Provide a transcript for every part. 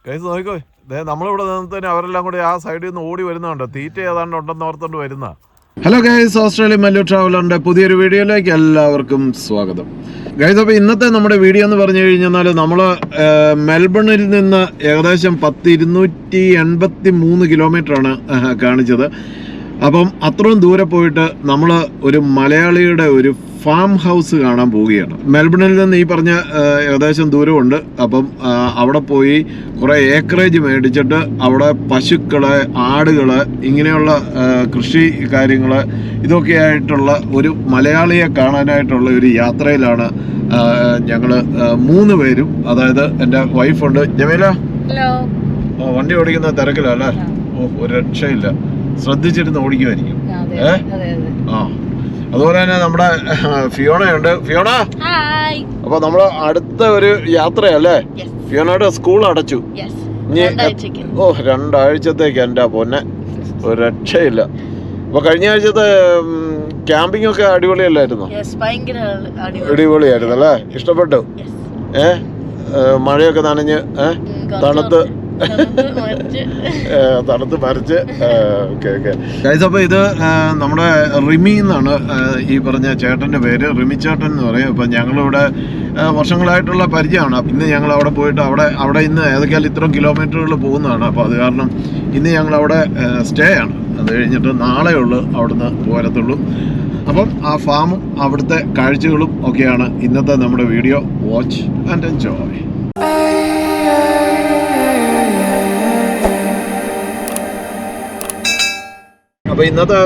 കൈസ് നോക്കോ, നമ്മളിവിടെ നിന്നതിന് അവരെല്ലാം കൂടി ആ സൈഡിൽ നിന്ന് ഓടി വരുന്നുണ്ടോ, തീറ്റ ഏതാണ്ട് ഉണ്ടെന്ന് ഓർത്തോണ്ട് വരുന്ന. ഹലോ ഗൈസ്, ഓസ്ട്രേലിയൻ മല്ലു ട്രാവലറിന്റെ പുതിയൊരു വീഡിയോയിലേക്ക് എല്ലാവർക്കും സ്വാഗതം. ഗൈസ്, അപ്പോൾ ഇന്നത്തെ നമ്മുടെ വീഡിയോ എന്ന് പറഞ്ഞു കഴിഞ്ഞാൽ നമ്മൾ മെൽബണിൽ നിന്ന് ഏകദേശം 283 കിലോമീറ്ററാണ് കാണിച്ചത്. അപ്പം അത്രയും ദൂരെ പോയിട്ട് നമ്മൾ ഒരു മലയാളിയുടെ ഒരു ഫാം ഹൗസ് കാണാൻ പോവുകയാണ്. മെൽബണിൽ നിന്ന് ഈ പറഞ്ഞ ഏകദേശം ദൂരമുണ്ട്. അപ്പം അവിടെ പോയി കുറേ ഏക്കറേജ് മേടിച്ചിട്ട് അവിടെ പശുക്കള്, ആടുകള്, ഇങ്ങനെയുള്ള കൃഷി കാര്യങ്ങൾ ഇതൊക്കെ ആയിട്ടുള്ള ഒരു മലയാളിയെ കാണാനായിട്ടുള്ള ഒരു യാത്രയിലാണ് ഞങ്ങൾ 3 പേരും. അതായത് എൻ്റെ വൈഫുണ്ട്. ജമീല, വണ്ടി ഓടിക്കുന്ന തിരക്കിലല്ലേ? ഒരു രക്ഷയില്ല, ശ്രദ്ധിച്ചിരുന്ന് ഓടിക്കുമായിരിക്കും. അതുപോലെ തന്നെ നമ്മുടെ ഫിയോണയുണ്ട്. ഫിയോണ, അപ്പൊ നമ്മള് അടുത്ത ഒരു യാത്രയല്ലേ? ഫിയോണയുടെ സ്കൂൾ അടച്ചു. ഇനി 2 ആഴ്ചത്തേക്ക് എൻ്റെ പൊന്നെ ഒരു രക്ഷയില്ല. അപ്പൊ കഴിഞ്ഞ ആഴ്ചത്തെ ക്യാമ്പിംഗ് ഒക്കെ അടിപൊളിയല്ലായിരുന്നു? അടിപൊളിയായിരുന്നു അല്ലേ? ഇഷ്ടപ്പെട്ടു? മഴയൊക്കെ നനഞ്ഞ് തണുത്ത് മരിച്ച്. ഓക്കെ ഓക്കെ ഗൈസ്, അപ്പോൾ ഇത് നമ്മുടെ റിമി എന്നാണ് ഈ പറഞ്ഞ ചേട്ടൻ്റെ പേര്. റിമി ചേട്ടൻ എന്ന് പറയും. അപ്പം ഞങ്ങളിവിടെ വർഷങ്ങളായിട്ടുള്ള പരിചയമാണ്. ഇന്ന് ഞങ്ങൾ അവിടെ പോയിട്ട് അവിടെ ഇന്ന് ഏതൊക്കെയാലും ഇത്രയും കിലോമീറ്ററുകൾ പോകുന്നതാണ്. അപ്പോൾ അത് കാരണം ഇന്ന് ഞങ്ങളവിടെ സ്റ്റേ ആണ്. അത് കഴിഞ്ഞിട്ട് നാളെ ഉള്ളു അവിടുന്ന് പോരത്തുള്ളൂ. അപ്പം ആ ഫാമും അവിടുത്തെ കാഴ്ചകളും ഒക്കെയാണ് ഇന്നത്തെ നമ്മുടെ വീഡിയോ. Watch and enjoy. അപ്പോൾ ഇന്നത്തെ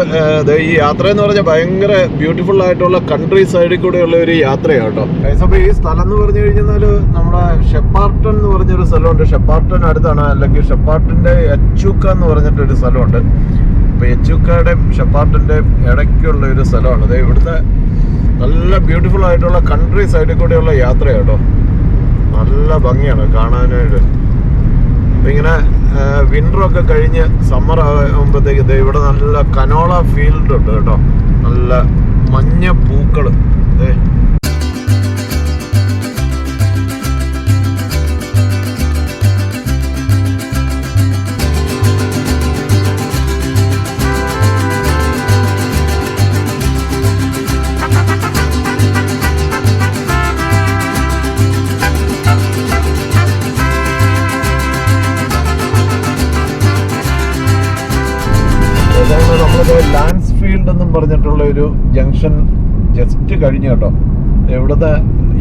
ഈ യാത്ര എന്ന് പറഞ്ഞാൽ ഭയങ്കര ബ്യൂട്ടിഫുൾ ആയിട്ടുള്ള കൺട്രി സൈഡിൽ കൂടെയുള്ള ഒരു യാത്രയാണ് കേട്ടോ. അപ്പോൾ ഈ സ്ഥലം എന്ന് പറഞ്ഞു കഴിഞ്ഞാൽ നമ്മുടെ ഷെപ്പാർട്ടൺ എന്ന് പറഞ്ഞൊരു സ്ഥലമുണ്ട്. ഷെപ്പാർട്ടൺ അടുത്താണ്, അല്ലെങ്കിൽ ഷെപ്പാർട്ടൻ്റെ എച്ചൂക്ക എന്ന് പറഞ്ഞിട്ടൊരു സ്ഥലമുണ്ട്. അപ്പോൾ എച്ചൂക്കയുടെയും ഷെപ്പാർട്ടൻ്റെയും ഇടയ്ക്കുള്ള ഒരു സ്ഥലമാണ്. അത് ഇവിടുത്തെ നല്ല ബ്യൂട്ടിഫുൾ ആയിട്ടുള്ള കൺട്രി സൈഡിൽ കൂടെയുള്ള യാത്രയാണ് കേട്ടോ. നല്ല ഭംഗിയാണ് കാണാനായിട്ട്. അപ്പം ഇങ്ങനെ വിൻ്ററൊക്കെ കഴിഞ്ഞ് സമ്മർ ആകുമ്പോഴത്തേക്ക് ഇവിടെ നല്ല കനോള ഫീൽഡ് ഉണ്ട് കേട്ടോ. നല്ല മഞ്ഞ പൂക്കൾ. നമ്മളിത് ലാൻസ്ഫീൽഡ് എന്നും പറഞ്ഞിട്ടുള്ള ഒരു ജംഗ്ഷൻ ജസ്റ്റ് കഴിഞ്ഞു കേട്ടോ. ഇവിടുത്തെ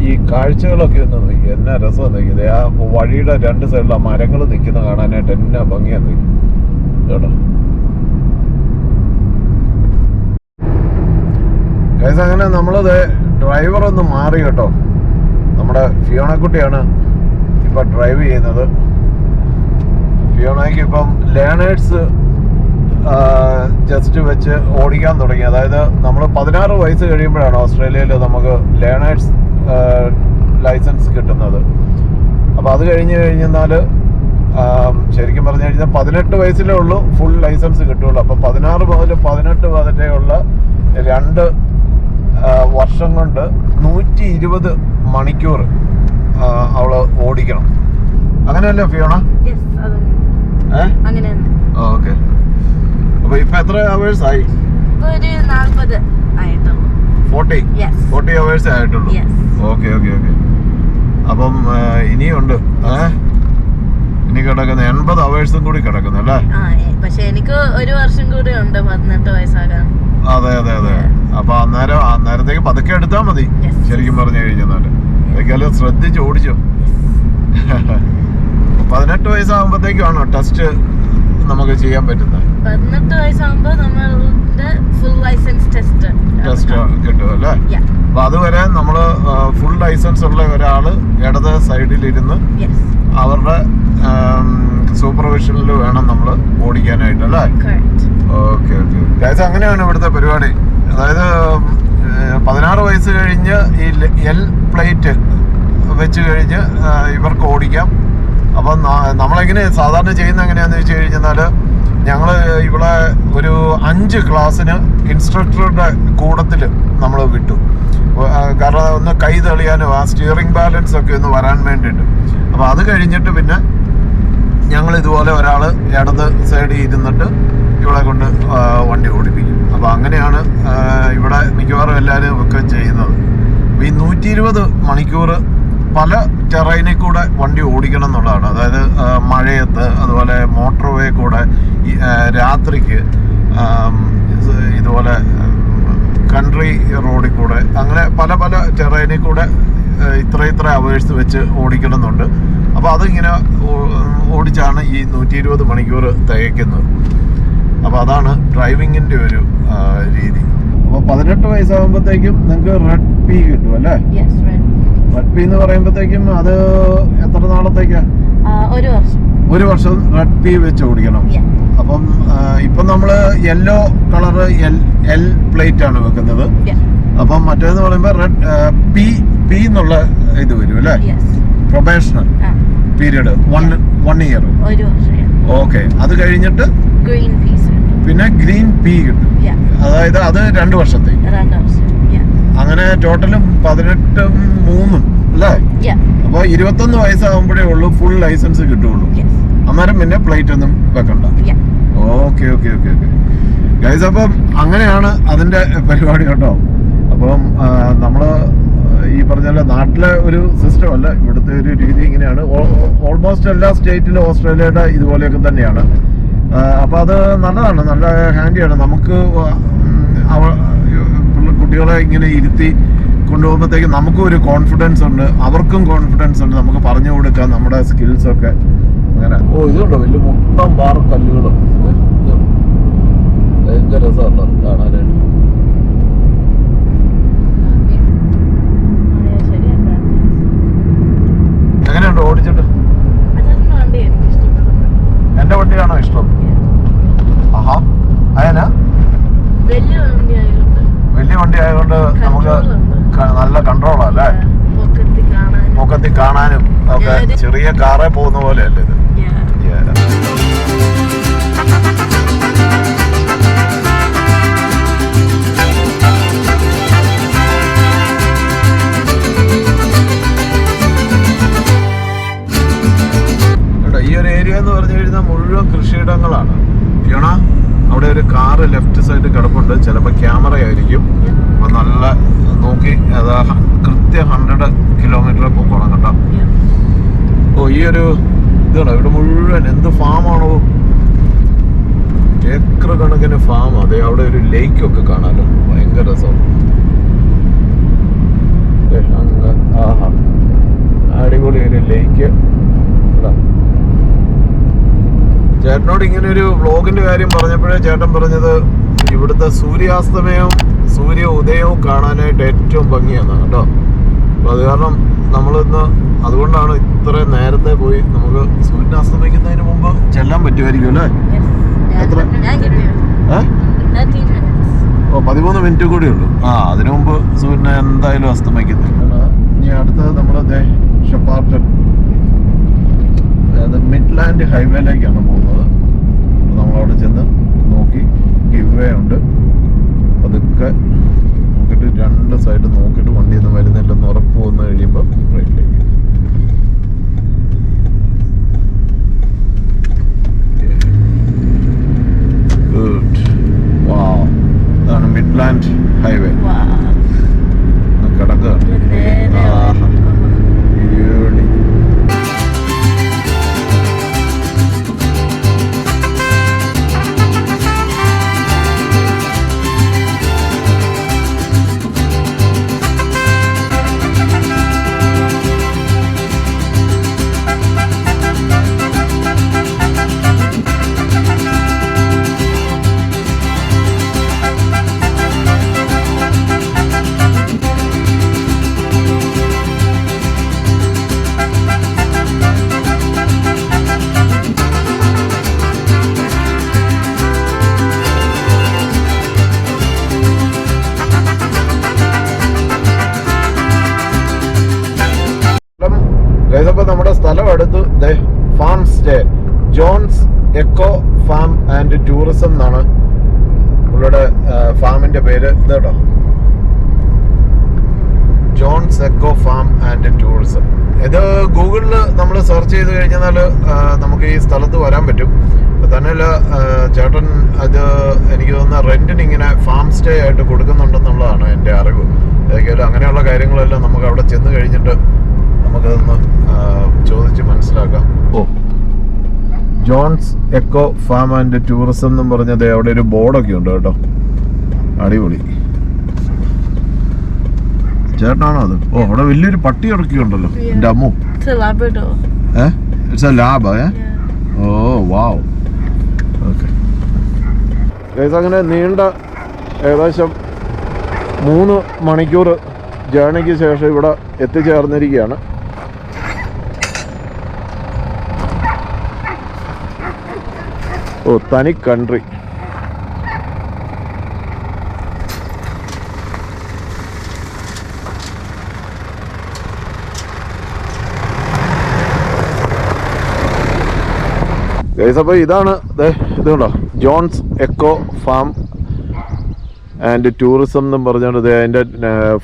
ഈ കാഴ്ചകളൊക്കെ ഒന്ന് നോക്കി, എന്നാ രസം നോക്കിയത്. ആ വഴിയുടെ 2 സൈഡിലും ആ മരങ്ങൾ നിൽക്കുന്ന കാണാനായിട്ട് എന്നാ ഭംഗിയാണ് കേട്ടോ. ഗൈസ്, അങ്ങനെ നമ്മളത് ഡ്രൈവർ ഒന്ന് മാറി കേട്ടോ. നമ്മുടെ ഫിയോണക്കുട്ടിയാണ് ഇപ്പം ഡ്രൈവ് ചെയ്യുന്നത്. ഫിയോണയ്ക്ക് ഇപ്പം ലേണേഴ്സ് ജസ്റ്റ് വെച്ച് ഓടിക്കാൻ തുടങ്ങി. അതായത് നമ്മൾ 16 വയസ്സ് കഴിയുമ്പോഴാണ് ഓസ്ട്രേലിയയിൽ നമുക്ക് ലേണേഴ്സ് ലൈസൻസ് കിട്ടുന്നത്. അപ്പോൾ അത് കഴിഞ്ഞാൽ ശരിക്കും പറഞ്ഞു കഴിഞ്ഞാൽ 18 വയസ്സിലേ ഉള്ളൂ ഫുൾ ലൈസൻസ് കിട്ടുള്ളൂ. അപ്പോൾ 16 മുതൽ 18 വരെയുള്ള 2 വർഷം കൊണ്ട് 120 മണിക്കൂർ അവള് ഓടിക്കണം. അങ്ങനെയല്ലേ ഫിയോണ? ഓക്കെ. അപ്പൊ ഇപ്പൊ എത്ര അവേഴ്സ് ആയി? 40 അവേഴ്സ് ആയിട്ടുള്ളൂ. Okay okay okay. അപ്പം ഇനിയുണ്ട്, ഇനി കിടക്കുന്ന 80 അവേഴ്സും കൂടി കിടക്കുന്നു അല്ലേ? പക്ഷെ എനിക്ക് 1 വർഷം കൂടി ഉണ്ട് 18 വയസ്സാകാൻ. അതെ അതെ അതെ. അപ്പൊ അന്നേരത്തേക്ക് പതുക്കെ എടുത്താൽ മതി. ശരിക്കും പറഞ്ഞു കഴിഞ്ഞാൽ അതൊക്കെയല്ലോ ശ്രദ്ധിച്ച് ഓടിച്ചോ. 18 വയസ്സാകുമ്പോഴത്തേക്കാണോ ടെസ്റ്റ് നമുക്ക് ചെയ്യാൻ പറ്റുന്നത്? 18 വയസ്സാകുമ്പോ നമ്മളുടെ ഫുൾ ലൈസൻസ് ടെസ്റ്റ് കിട്ടും അല്ലേ? അപ്പൊ അതുവരെ നമ്മള് ഫുൾ ലൈസൻസ് ഉള്ള ഒരാള് ഇടത് സൈഡിലിരുന്ന് അവരുടെ സൂപ്പർവിഷനിൽ വേണം നമ്മൾ ഓടിക്കാനായിട്ട് അല്ലേ? Okay okay. ഗൈസ്, അങ്ങനെയാണ് ഇവിടുത്തെ പരിപാടി. അതായത് 16 വയസ്സ് കഴിഞ്ഞ് ഈ എൽ പ്ലേറ്റ് വെച്ച് കഴിഞ്ഞ് ഇവർക്ക് ഓടിക്കാം. അപ്പം നമ്മളെങ്ങനെ സാധാരണ ചെയ്യുന്ന എങ്ങനെയാണെന്ന് വെച്ച് കഴിഞ്ഞാൽ ഞങ്ങൾ ഇവിടെ ഒരു 5 ക്ലാസ്സിന് ഇൻസ്ട്രക്ടറുടെ കൂടത്തിൽ നമ്മൾ വിട്ടു. കാരണം ഒന്ന് കൈ തെളിയാനും ആ സ്റ്റിയറിംഗ് ബാലൻസ് ഒക്കെ ഒന്ന് വരാൻ വേണ്ടിയിട്ട്. അപ്പോൾ അത് കഴിഞ്ഞിട്ട് പിന്നെ നമ്മൾ ഇതുപോലെ ഒരാൾ ഇടത് സൈഡിൽ ഇരുന്നിട്ട് ഇവിടെ കൊണ്ട് വണ്ടി ഓടിപ്പിക്കും. അപ്പോൾ അങ്ങനെയാണ് ഇവിടെ മിക്കവാറും എല്ലാവരും ഒക്കെ ചെയ്യുന്നത്. ഈ 120 മണിക്കൂർ പല ടെറൈനിൽ കൂടെ വണ്ടി ഓടിക്കണം എന്നുള്ളതാണ്. അതായത് മഴയത്ത്, അതുപോലെ മോട്ടോർ വേ കൂടെ, രാത്രിക്ക്, ഇതുപോലെ കൺട്രി റോഡിൽ കൂടെ, അങ്ങനെ പല പല ടെറൈനിൽ കൂടെ ഇത്ര അവേഴ്സ് വെച്ച് ഓടിക്കണമെന്നുണ്ട്. അപ്പോൾ അതിങ്ങനെ ഓടിച്ചാണ് ഈ 120 മണിക്കൂർ തികയ്ക്കുന്നത്. അപ്പോൾ അതാണ് ഡ്രൈവിങ്ങിൻ്റെ ഒരു രീതി. അപ്പോൾ 18 വയസ്സാകുമ്പോഴത്തേക്കും നിങ്ങൾക്ക് റെഡ് പി കിട്ടും അല്ലേ? റെഡ് പി എന്ന് പറയുമ്പോഴത്തേക്കും അത് എത്ര നാളത്തേക്കാ? ഒരു വർഷം റെഡ് പി വെച്ച് ഓടിക്കണം. അപ്പം ഇപ്പം നമ്മൾ യെല്ലോ കളറ് എൽ പ്ലേറ്റ് ആണ് വെക്കുന്നത്. അപ്പം മറ്റേന്ന് പറയുമ്പോൾ റെഡ് പി എന്നുള്ള ഇത് വരും അല്ലേ? Probational period 1 year. ഓക്കെ, അത് കഴിഞ്ഞിട്ട് പിന്നെ ഗ്രീൻ പി കിട്ടും. അതായത് അത് 2 വർഷത്തേക്ക്. അങ്ങനെ ടോട്ടലും 18 3 അല്ലേ? അപ്പൊ 21 വയസ്സാകുമ്പോഴേ ഉള്ളൂ ഫുൾ ലൈസൻസ് കിട്ടുള്ളൂ. അന്നേരം പിന്നെ പ്ലേറ്റ് ഒന്നും വെക്കണ്ട. Okay okay okay okay guys, അപ്പം അങ്ങനെയാണ് അതിന്റെ പരിപാടി കേട്ടോ. അപ്പം നമ്മള് ഈ പറഞ്ഞ നാട്ടിലെ ഒരു സിസ്റ്റം അല്ല, ഇവിടുത്തെ ഒരു രീതി ഇങ്ങനെയാണ്. ഓൾമോസ്റ്റ് എല്ലാ സ്റ്റേറ്റിലും ഓസ്ട്രേലിയയുടെ ഇതുപോലെയൊക്കെ തന്നെയാണ്. അപ്പൊ അത് നല്ലതാണ്, നല്ല ഹാൻഡിയാണ്. നമുക്ക് കുട്ടികളെ ഇങ്ങനെ ഇരുത്തി കൊണ്ടുപോകുമ്പോഴത്തേക്ക് നമുക്കും ഒരു കോൺഫിഡൻസ് ഉണ്ട്, അവർക്കും കോൺഫിഡൻസ് ഉണ്ട്, നമുക്ക് പറഞ്ഞു കൊടുക്കാം നമ്മുടെ സ്കിൽസ് ഒക്കെ. അങ്ങനെ ഇതുണ്ടോ വലിയ മൊത്തം പാറ കല്ലുകളും, ഭയങ്കര രസമുണ്ടോ കാണാനായിട്ട്. എങ്ങനെയുണ്ട് ഓടിച്ചിട്ട്? എന്റെ വണ്ടിയാണോ ഇഷ്ടം? ആഹാ, അയനാ വലിയ വണ്ടി ആയതുകൊണ്ട് നമുക്ക് നല്ല കൺട്രോളാ അല്ലേ? പൊക്കത്തി കാണാനും ഒക്കെ ചെറിയ കാറേ പോകുന്ന പോലെ അല്ലേ ഇത്? ഈ ഒരു ഏരിയ എന്ന് പറഞ്ഞു കഴിഞ്ഞാൽ മുഴുവൻ കൃഷിയിടങ്ങളാണ്. ഫിയോണ, അവിടെ ഒരു കാറ് ലെഫ്റ്റ് സൈഡ് കിടപ്പുണ്ട്. ചിലപ്പോൾ ക്യാമറ ആയിരിക്കും. അപ്പൊ നല്ല നോക്കി അത് കൃത്യം 100 കിലോമീറ്റർ പോകണം കേട്ടോ. ഈ ഒരു ഇതാണോ ഇവിടെ മുഴുവൻ എന്ത് ഫാമാണോ, ഏക്കർ കണക്കിന് ഫാം. അതെ, അവിടെ ഒരു ലേക്കൊക്കെ കാണാലോ, ഭയങ്കര രസം. ആഹാ, അടിപൊളി ഒരു ലേക്ക്. ചേട്ടനോട് ഇങ്ങനെ ഒരു വ്ളോഗിന്റെ കാര്യം പറഞ്ഞപ്പോഴേ ചേട്ടൻ പറഞ്ഞത് ഇവിടുത്തെ സൂര്യാസ്തമയവും സൂര്യ ഉദയവും കാണാനായിട്ട് ഏറ്റവും ഭംഗിയാണ് കേട്ടോ. അപ്പൊ അത് കാരണം നമ്മളിന്ന് അതുകൊണ്ടാണ് ഇത്ര നേരത്തെ പോയി. നമുക്ക് സൂര്യൻ അസ്തമിക്കുന്നതിന് മുമ്പ് ചെല്ലാൻ പറ്റുമായിരിക്കും അല്ലേ? എത്ര 13 മിനിറ്റ് കൂടി ഉള്ളൂ. അതിനു മുമ്പ് സൂര്യൻ എന്തായാലും അസ്തമിക്കുന്നില്ല. ഇനി അടുത്തത് നമ്മുടെ ഷെപ്പാർട്ടൺ, അതായത് മിഡ്ലാൻഡ് ഹൈവേയിലേക്കാണ് പോകുന്നത്. നമ്മളവിടെ ചെന്ന് നോക്കി ഗിവ് വേ ഉണ്ട്, അതൊക്കെ നോക്കിയിട്ട് 2 സൈഡ് നോക്കിയിട്ട് വണ്ടിയൊന്നും വരുന്നില്ലെന്ന് ഉറപ്പ് വന്നു കഴിയുമ്പോൾ റൈറ്റിലേക്ക്. ഗുഡ്, വാവ്, അതാണ് മിഡ്ലാൻഡ് ഹൈവേ. കിടക്കുക ഇതപ്പോ നമ്മുടെ സ്ഥലം അടുത്ത് farm stay, John's eco farm and tourism എന്നാണ് പുള്ളിയുടെ ഫാമിന്റെ പേര്. ഇതേട്ടോ, John's eco farm and tourism. ഇത് ഗൂഗിളിൽ നമ്മൾ സെർച്ച് ചെയ്ത് കഴിഞ്ഞാൽ നമുക്ക് ഈ സ്ഥലത്ത് വരാൻ പറ്റും. തന്നെയല്ല ചേട്ടൻ അത് എനിക്ക് തോന്നുന്ന റെന്റിന് ഇങ്ങനെ ഫാം സ്റ്റേ ആയിട്ട് കൊടുക്കുന്നുണ്ടെന്നുള്ളതാണ് എൻ്റെ അറിവ്. ഏതായാലും അങ്ങനെയുള്ള കാര്യങ്ങളെല്ലാം നമുക്ക് അവിടെ ചെന്ന് കഴിഞ്ഞിട്ട് നമുക്കതൊന്ന് ചോദിച്ച് മനസ്സിലാക്കാം. Johns eco farm and tourism എന്നും പറഞ്ഞത് അവിടെ ഒരു ബോർഡൊക്കെ ഉണ്ട് കേട്ടോ. അടിപൊളി. ചേട്ടനാണോ അത്? അവിടെ വലിയൊരു പട്ടി ഇറക്കിയുണ്ടല്ലോ എൻ്റെ അമ്മു. It's a lab. Oh wow. Okay. അങ്ങനെ നീണ്ട ഏകദേശം 3 മണിക്കൂർ ജേർണിക്ക് ശേഷം ഇവിടെ എത്തിച്ചേർന്നിരിക്കുകയാണ്. തനി കൺട്രി. അപ്പോൾ ഇതാണ് ഇതുണ്ടോ, Johns eco farm and tourism എന്നും പറഞ്ഞുകൊണ്ട് അതിൻ്റെ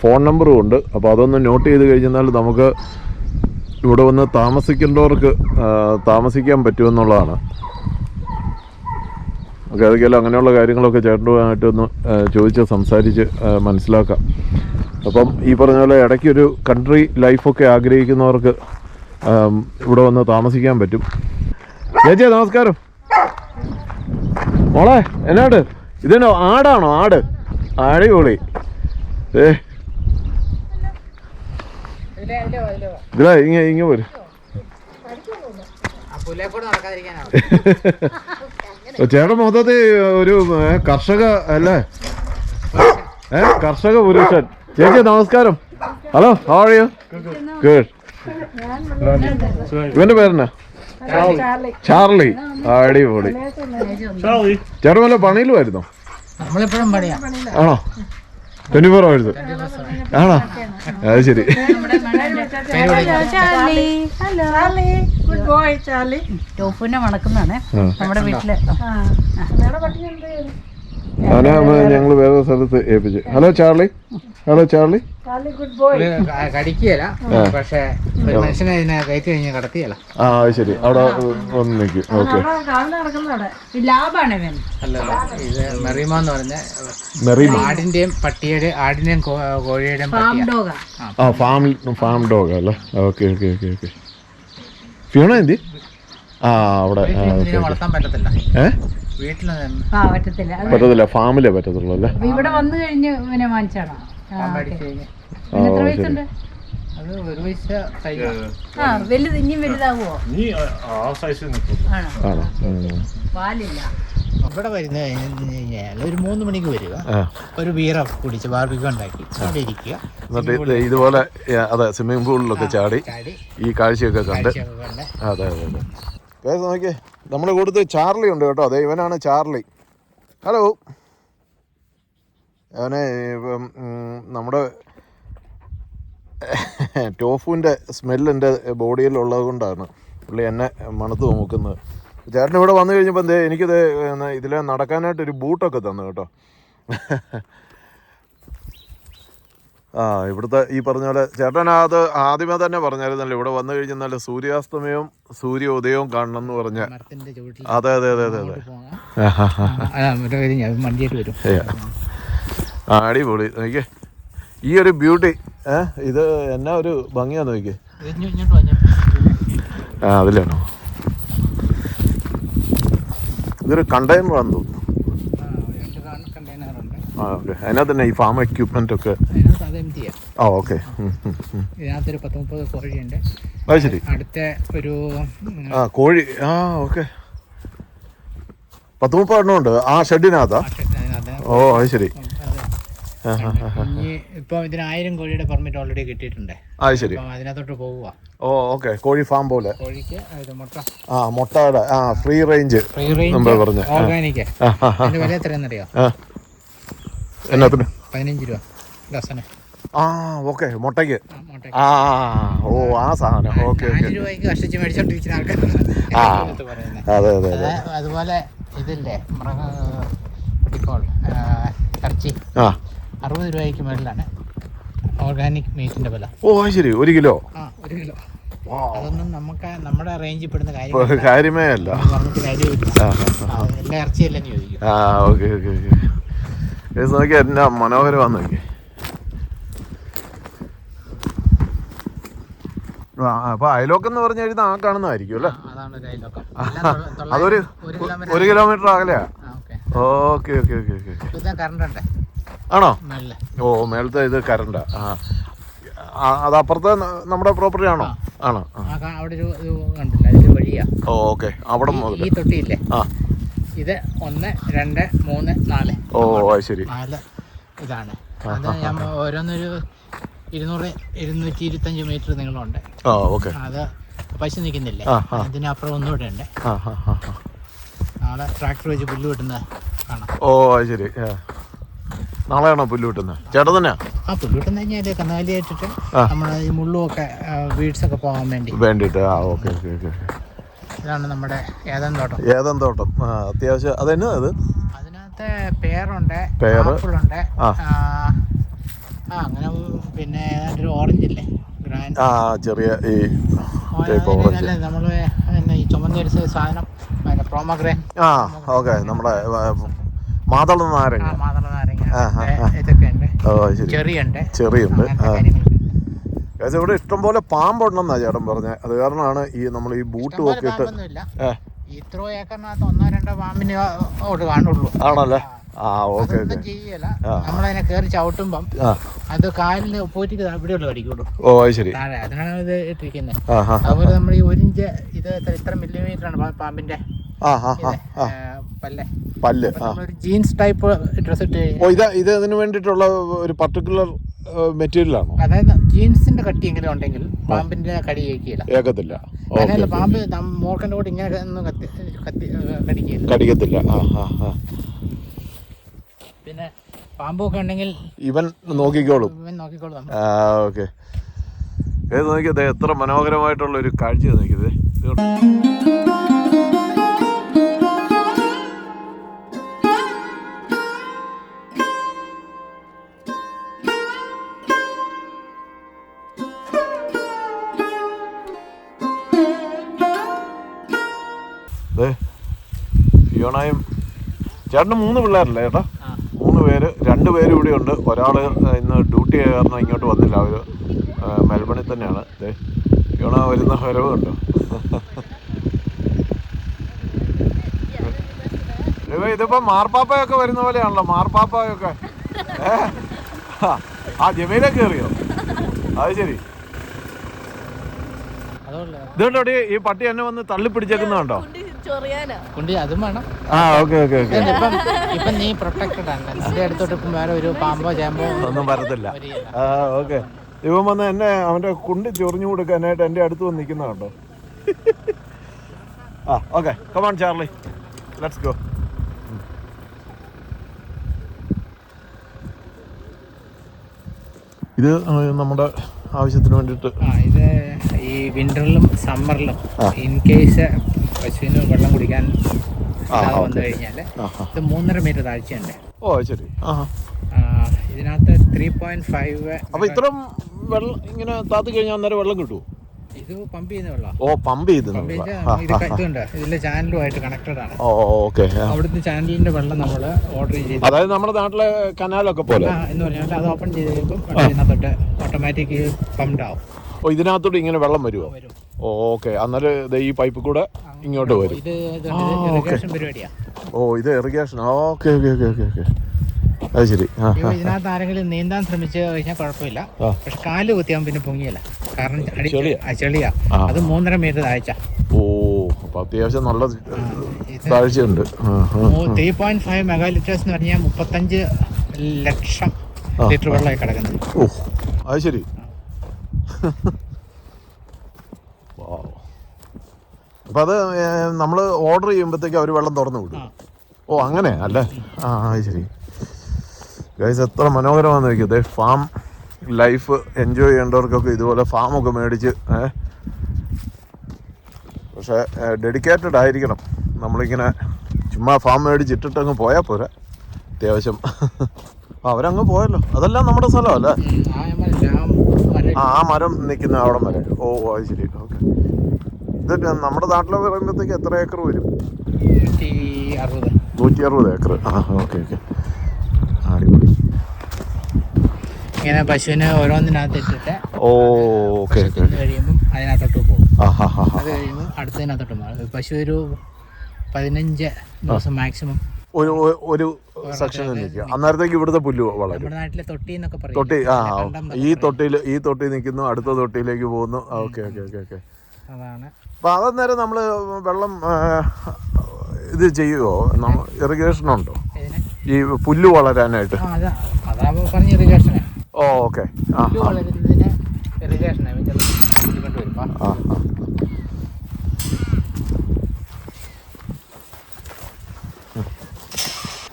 ഫോൺ നമ്പറും ഉണ്ട്. അപ്പോൾ അതൊന്ന് നോട്ട് ചെയ്ത് കഴിഞ്ഞാൽ നമുക്ക് ഇവിടെ വന്ന് താമസിക്കേണ്ടവർക്ക് താമസിക്കാൻ പറ്റുമെന്നുള്ളതാണ്. ഓക്കെ. അതൊക്കെയല്ല അങ്ങനെയുള്ള കാര്യങ്ങളൊക്കെ ചേട്ടനുമായിട്ടൊന്ന് ചോദിച്ച് സംസാരിച്ച് മനസ്സിലാക്കാം. അപ്പം ഈ പറഞ്ഞ പോലെ ഇടയ്ക്കൊരു കൺട്രി ലൈഫൊക്കെ ആഗ്രഹിക്കുന്നവർക്ക് ഇവിടെ വന്ന് താമസിക്കാൻ പറ്റും. ചേച്ചി നമസ്കാരം. മോളെ എന്നാട് ഇതിനോ ആടാണോ? ആട് അടിപൊളി. ഇതിലാ ഇങ്ങ പോര്. ചേട്ടൻ മൊത്തത്തിൽ ഒരു കർഷക അല്ലേ? കർഷക പുരുഷൻ. ചേച്ചി നമസ്കാരം. Hello, how are you? Good. ഇവന്റെ പേരെന്നാ? ചാർലി. അടിപൊളി. ചേട്ടൻ വല്ല പണിയിലും ആയിരുന്നോ? ആണോ? 24 hours ആണോ? അത് ശരി. മണക്കുന്നതാണ് നമ്മുടെ വീട്ടില്. ഞങ്ങള് വേറെ സ്ഥലത്ത് ഏൽപ്പിച്ചു. Hello Charlie. Hello Charlie. കടിക്കുകയല്ല, പക്ഷെ മനുഷ്യനെ ഇതിനെ കയറ്റി കഴിഞ്ഞാൽ കടത്തിയല്ല. ആ ശരി. അവിടെ വന്ന് നിൽക്കും. ഓക്കെ. അല്ലല്ല, ഇത് മെറിമ എന്ന് പറഞ്ഞ ആടിന്റെയും പട്ടിയുടെയും ആടിന്റെയും കോഴിയുടെയും ഫാം ഡോഗ് അല്ലേ? Okay okay okay okay. Fiona എന്തി? അവിടെ വളർത്താൻ പറ്റത്തില്ല. വീട്ടില് പറ്റത്തില്ല, ഫാമിലേ പറ്റത്തുള്ളൂ അല്ലേ? ഇവിടെ വന്നു കഴിഞ്ഞ് ഇവനെ വാങ്ങിച്ചാണോ? അത് 1 വയസ്സ് വലുത് ഇനിയും വലുതാവോ? ആണോ? പാലില്ല. ഇവിടെ വരുന്ന കഴിഞ്ഞാൽ ഒരു 3 മണിക്ക് വരിക, ഒരു ബീറ കുടിച്ച് ബാർബിക്യൂ ഉണ്ടാക്കി അവിടെ ഇരിക്കുക. എന്നിട്ട് ഇതുപോലെ അതെ സ്വിമ്മിംഗ് പൂളിലൊക്കെ ചാടി ഈ കാഴ്ചയൊക്കെ കണ്ട്. അതെ അതെ അതെ. നോക്കിയേ, നമ്മുടെ കൂട്ടത്തിൽ ചാർലി ഉണ്ട് കേട്ടോ. അതെ, ഇവനാണ് ചാർലി. ഹലോ. അവനെ നമ്മുടെ ടോഫുവിൻ്റെ സ്മെല്ല് എൻ്റെ ബോഡിയിലുള്ളത് കൊണ്ടാണ് പുള്ളി എന്നെ മണത്ത് നോക്കുന്നത്. ചേട്ടൻ ഇവിടെ വന്നു കഴിഞ്ഞപ്പോൾ എനിക്കിത് ഇതിൽ നടക്കാനായിട്ടൊരു ബൂട്ടൊക്കെ തന്നു കേട്ടോ. ഇവിടുത്തെ ഈ പറഞ്ഞ പോലെ ചേട്ടൻ അത് ആദ്യമേ തന്നെ പറഞ്ഞായിരുന്നല്ലോ, ഇവിടെ വന്നു കഴിഞ്ഞാൽ നല്ല സൂര്യാസ്തമയവും സൂര്യോദയവും കാണണം എന്ന് പറഞ്ഞ. അതെ അതെ അതെ അതെ അതെ. അടിപൊളി. നോക്കിയേ ഈ ഒരു ബ്യൂട്ടി. ഇത് എന്നാ ഒരു ഭംഗിയാന്ന് നോക്കിയേ. അതിലാണോ? ഇതൊരു കണ്ടെയ്നറാന്ന് തോന്നുന്നു. ഓക്കെ. അതിനകത്ത് തന്നെ ഈ ഫാം എക്യുപ്മെന്റ് ഒക്കെ. ഓക്കെ. ഇതിനകത്തൊരു 30 കോഴിയുണ്ട്. അത് ശരി. അടുത്ത ഒരു കോഴി. ഓക്കെ. 30 എണ്ണം ഉണ്ട് ആ ഷെഡിനകത്താ? ഓ അത് ശരി. ഇപ്പൊ ഇതിന് 1000 കോഴിയുടെ പെർമിറ്റ് ഓൾറെഡി കിട്ടിയിട്ടുണ്ട്. അത് ശരി. അതിനകത്തോട്ട് പോവുക. ഓ ഓക്കെ. കോഴി ഫാം പോലെ. കോഴിക്ക് മുട്ട. മുട്ടയുടെ ഫ്രീ റേഞ്ച് പറഞ്ഞു. ഓർഗാനിക്. അതിന്റെ വില എത്രയാണെന്നറിയോ? എന്നാത്തിന്? 15 രൂപ ഡസന്. ഓക്കെ. മുട്ടയ്ക്ക്. ഓ ആ സാധനം. ഓക്കെ. 5 രൂപയ്ക്ക് കഷ്ടിച്ച് മേടിച്ചോണ്ടിരിക്കുന്ന ആൾക്കാരാണ്. അതെ അതെ അതെ. അതുപോലെ ഇതില്ലേ ഇറച്ചി 60 രൂപയ്ക്ക് മേളിലാണ് ഓർഗാനിക് മീറ്റിന്റെ വില. ഓ ശരി. 1 കിലോ? 1 കിലോ. അതൊന്നും നമുക്ക് നമ്മുടെ റേഞ്ചിൽ പെടുന്ന കാര്യമേ അല്ല. പറഞ്ഞിട്ട് കാര്യമില്ല. എല്ലാ ഇറച്ചിയല്ലെന്ന് ചോദിക്കും. Okay okay okay. നോക്കി എന്നാ മനോഹരമാന്ന് നോക്കി. അപ്പൊ അയലോക്കം എന്ന് പറഞ്ഞു കഴിഞ്ഞാൽ ആ കാണുന്നതായിരിക്കും അല്ലേ? അതൊരു 1 കിലോമീറ്റർ അകലെയാ. Okay okay okay okay. ആണോ? ഓ മേളത്തെ ഇത് കറണ്ടാ. അത് അപ്പുറത്തെ നമ്മുടെ പ്രോപ്പർട്ടി ആണോ? ആണോ? ഓക്കെ. അവിടെ മുതൽ ഇത് 1, 2, 3, 4. ഓ ശരി. 4 ഇതാണ്. അത് ഞാൻ ഓരോന്നൊരു 200-225 മീറ്റർ നീളമുണ്ട്. ഓക്കെ. അത് പശു നിൽക്കുന്നില്ലേ, അതിനപ്പുറം ഒന്നുകൂടെ ഉണ്ട്. നാളെ ട്രാക്ടർ വെച്ച് പുല്ല് വെട്ടുന്ന കാണാം. ശരി. നാളെയാണോ പുല്ല് വെട്ടുന്നത്? ചേട്ടൻ തന്നെയാ? പുല്ല് വെട്ടുന്ന കഴിഞ്ഞാൽ കന്നാലി ആയിട്ടിട്ട് നമ്മുടെ ഈ മുള്ളുമൊക്കെ വീഡ്സ് ഒക്കെ പോകാൻ വേണ്ടിയിട്ട്. Okay okay okay. ഇതാണ് നമ്മുടെ ഏദൻ തോട്ടം. ഏദൻ തോട്ടം അത്യാവശ്യം. അതെന്നാ അത്? അതിനകത്ത് പേറുണ്ട്, ആപ്പിളുണ്ട്, അങ്ങനെ പിന്നെ ഒരു ഓറഞ്ച് ഇല്ലേ, ചെറിയ ഈ നമ്മള് ഈ ചുമന്ന ഒരു സാധനം പ്രോമോഗ്രാൻ. ഓക്കെ. നമ്മുടെ മാതള നാരങ്ങ. ഇതൊക്കെ ഉണ്ട്. ചെറിയുണ്ട്. ഇവിടെ ഇഷ്ടംപോലെ പാമ്പുണ്ടെന്നാ ചേട്ടൻ പറഞ്ഞത്. അത് കാരണമാണ് ഈ നമ്മൾ ഈ ബൂട്ട് നോക്കിയിട്ട്. ഇത്ര ഏക്കറിനകത്ത് 1-2 പാമ്പിനെ കാണുള്ളൂ. ആണല്ലേ? ഓക്കെ. ചെയ്യല. നമ്മളതിനെ കയറി ചവിട്ടുമ്പം അത് കാലിന് പോയിട്ട് അവിടെയുള്ള കടിക്കുള്ളൂ. ശരി. അതിനാണ് ഇത് ഇട്ടിരിക്കുന്നത്. അതുപോലെ നമ്മൾ ഈ 1 ഇഞ്ച് ഇത് ഇത്ര മില്ലിമീറ്റർ ആണ് പാമ്പിന്റെ പല്ല്. ഒരു ജീൻസ് ടൈപ്പ് ഡ്രസ് ഇട്ട് ഇത് അതിന് വേണ്ടിയിട്ടുള്ള ഒരു പർട്ടിക്കുലർ മെറ്റീരിയൽ ആണോ? അതായത് ജീൻസിന്റെ കട്ടി എങ്കിലും ഉണ്ടെങ്കിൽ പാമ്പിന്റെ കടി ഏക്കത്തില്ല. അങ്ങനെയല്ല, പാമ്പ് മോർക്കന്റെ കൂടെ ഇങ്ങനെ ഒന്നും കടിക്കത്തില്ല. പിന്നെ പാമ്പൊക്കെ ഉണ്ടെങ്കിൽ ഇവൻ നോക്കിക്കോളും. ഓക്കെ. നോക്കിയത് എത്ര മനോഹരമായിട്ടുള്ള ഒരു കാഴ്ച നോക്കിയത്. യോണായും ചേട്ടന് 3 പിള്ളേരല്ലേ ചേട്ടാ? 3 പേര്. 2 പേര് ഇവിടെ ഉണ്ട്. ഒരാൾ ഇന്ന് ഡ്യൂട്ടി കാരണം ഇങ്ങോട്ട് വന്നില്ല. അവർ മെൽബണിൽ തന്നെയാണ്. യോണ വരുന്ന വരവുണ്ടോ? ഇതിപ്പോ മാർപ്പാപ്പയൊക്കെ വരുന്ന പോലെയാണല്ലോ. മാർപ്പാപ്പയൊക്കെ ജമീലെ കയറിയോ? അത് ശരി. ഇതുകൊണ്ടോടി ഈ പട്ടി എന്നെ വന്ന് തള്ളി പിടിച്ചേക്കുന്നുണ്ടോ? അതും വേണം. ഇപ്പം നീ പ്രൊട്ടക്റ്റഡ് ആണ്. നിന്റെ അടുത്തോട്ട് ഇപ്പം വേറെ ഒരു പാമ്പോ ചേമ്പോ ഒന്നും വരത്തില്ല. ഓക്കെ. ഇവൻ വന്ന് എന്നെ അവന്റെ കുണ്ടി ചൊറിഞ്ഞു കൊടുക്കാനായിട്ട് എന്റെ അടുത്ത് വന്ന് നിൽക്കുന്നുണ്ടോ? Okay. Come on Charlie, let's go. ഇത് നമ്മുടെ ആവശ്യത്തിന് വേണ്ടിയിട്ട്. ഇത് ഈ വിന്ററിലും സമ്മറിലും ഇൻ കേസ് പശുവിന് വെള്ളം കുടിക്കാൻ വന്നു കഴിഞ്ഞാൽ ഇത് 3.5 മീറ്റർ താഴ്ചയുണ്ട്. ശരി. ഇതിനകത്ത് 3.5. അപ്പൊ ഇത്രയും വെള്ളം ഇങ്ങനെ താത്തി കഴിഞ്ഞാൽ അന്നേരം വെള്ളം കിട്ടുമോ? ഇത് പമ്പ് ചെയ്യുന്ന വെള്ളം. പമ്പ് ചെയ്ത് ഇതുണ്ട്. ഇതിന്റെ ചാനലുമായിട്ട് കണക്റ്റഡ് ആണ്. ഓക്കെ. അവിടുത്തെ ചാനലിന്റെ വെള്ളം നമ്മൾ ഓർഡർ ചെയ്ത്, അതായത് നമ്മുടെ നാട്ടിലെ കനാലൊക്കെ പോലെ എന്ന് പറഞ്ഞാൽ അത് ഓപ്പൺ ചെയ്ത് കഴിയുമ്പോൾ ഇതിനകത്തോട്ട് ഓട്ടോമാറ്റിക് പമ്പ് ആവും. ഇതിനകത്തോട്ട് ഇങ്ങനെ വെള്ളം വരുമോ? ഓക്കെ. അന്നേരം ഈ പൈപ്പ് കൂടെ ഇങ്ങോട്ട് വരും. ഇത് ഇറിഗേഷൻ പരിപാടിയാ. ഇത് irrigation. Okay okay okay okay okay. അത് ശരി. ഇതിനകത്ത് ആരെങ്കിലും നീന്താൻ ശ്രമിച്ചു കഴിഞ്ഞാൽ കുഴപ്പമില്ല. പക്ഷെ കാല് കുത്തിയാൽ പിന്നെ പൊങ്ങിയല്ല. കാരണം ചെളിയാ. അത് 3.5 മീറ്റർ താഴ്ച. അപ്പൊ അത്യാവശ്യം നല്ല താഴ്ചയുണ്ട്. 3.5 മെഗാലിറ്റേഴ്സ് എന്ന് പറഞ്ഞാൽ 35 ലക്ഷം ലിറ്റർ വെള്ളമായി കിടക്കുന്നത്. അത് ശരി. അപ്പൊ അത് നമ്മൾ ഓർഡർ ചെയ്യുമ്പോഴത്തേക്ക് അവർ വെള്ളം തുറന്നു വിടും. അങ്ങനെ അല്ലേ? അത് ശരി. ഗൈസ്, എത്ര മനോഹരമാണെന്ന് നോക്കിയത്. ഫാം ലൈഫ് എൻജോയ് ചെയ്യേണ്ടവർക്കൊക്കെ ഇതുപോലെ ഫാമൊക്കെ മേടിച്ച് പക്ഷേ ഡെഡിക്കേറ്റഡ് ആയിരിക്കണം. നമ്മളിങ്ങനെ ചുമ്മാ ഫാം മേടിച്ചിട്ടിട്ടങ്ങ് പോയാൽ പോരാ. അത്യാവശ്യം അവരങ്ങ് പോയല്ലോ. അതെല്ലാം നമ്മുടെ സ്ഥലമല്ലേ? ആ മരം നിൽക്കുന്ന അവിടെ വരെ. ഓ അത് ശരി. ഓക്കെ. ഇതൊക്കെ നമ്മുടെ നാട്ടിൽ പറയുമ്പോഴത്തേക്ക് എത്ര ഏക്കർ വരും? 160 ഏക്കർ. ആ ഓക്കെ ഓക്കെ. അടിപൊളി. ഇങ്ങനെ പശുവിനെ ഓരോന്നിനകത്ത് ഇട്ടിട്ട് ഓക്കെ കഴിയുമ്പം അതിനകത്തോട്ട് പോകും. അത് കഴിയുമ്പോൾ അടുത്തതിനകത്തോട്ട് മാറും. പശു ഒരു 15 ദിവസം മാക്സിമം ഒരു സെക്ഷനിൽ നിൽക്കുക. അന്നേരത്തേക്ക് ഇവിടുത്തെ പുല്ല് വളരും. നമ്മുടെ നാട്ടിലെ തൊട്ടി എന്നൊക്കെ പറയും. തൊട്ടി. ഈ തൊട്ടി നിൽക്കുന്നു, അടുത്ത തൊട്ടിയിലേക്ക് പോകുന്നു. Okay okay okay okay. അതാണ്. അപ്പം അതന്നേരം നമ്മൾ വെള്ളം ഇത് ചെയ്യുമോ? ഇറിഗേഷൻ ഉണ്ടോ ഈ പുല്ല് വളരാനായിട്ട്? അതാ പറഞ്ഞ ഇറിഗേഷന്. ഓക്കെ. പുല്ല് വളരുന്നതിന് ഇറിഗേഷനാണ്.